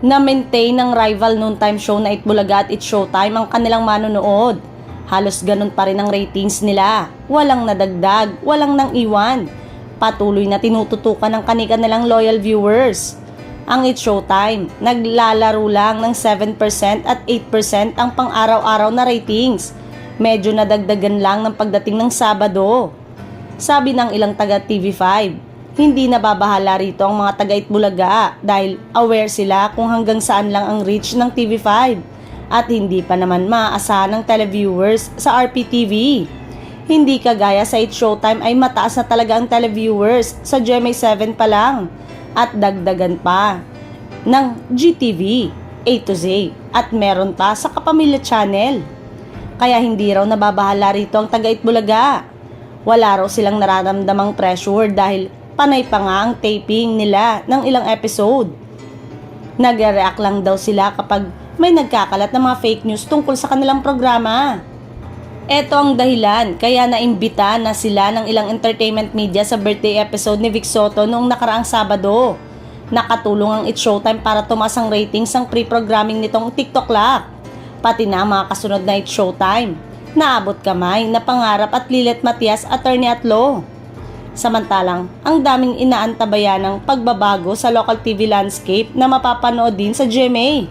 na maintain ng rival noontime show na Itbulaga at It's Showtime ang kanilang manonood. Halos ganun pa rin ang ratings nila. Walang nadagdag, walang nang iwan. Patuloy na tinututukan ng kanilang loyal viewers. Ang It's Showtime, naglalaro lang ng 7% at 8% ang pang-araw-araw na ratings. Medyo nadagdagan lang ng pagdating ng Sabado. Sabi ng ilang taga TV5, hindi nababahala rito ang mga taga Itbulaga dahil aware sila kung hanggang saan lang ang reach ng TV5 at hindi pa naman maaasahan ng televiewers sa RPTV. Hindi kagaya sa It's Showtime ay mataas na talaga ang televiewers sa GMA7 pa lang at dagdagan pa ng GTV, A to Z at meron pa sa Kapamilya Channel. Kaya hindi raw nababahala rito ang taga Itbulaga. Wala raw silang nararamdamang pressure dahil panay pa nga ang taping nila ng ilang episode. Nag-react lang daw sila kapag may nagkakalat ng mga fake news tungkol sa kanilang programa. Ito ang dahilan kaya naimbita na sila ng ilang entertainment media sa birthday episode ni Vic Soto noong nakaraang Sabado. Nakatulong ang It's Showtime para tumaas ang ratings ng pre-programming nitong TikTok Lock. Pati na mga kasunod na It's Showtime. Naabot kamay na Pangarap at Lilet Matias, Attorney at Law. Samantalang, ang daming inaantabayan ng pagbabago sa local TV landscape na mapapanood din sa GMA.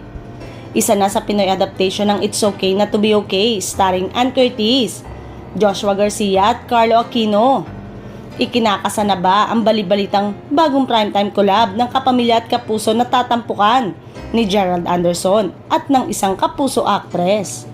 Isa na sa Pinoy adaptation ng It's Okay Not to Be Okay starring Ann Curtis, Joshua Garcia at Carlo Aquino. Ikinakasa na ba ang balibalitang bagong primetime collab ng Kapamilya at Kapuso na tatampukan ni Gerald Anderson at ng isang kapuso actress?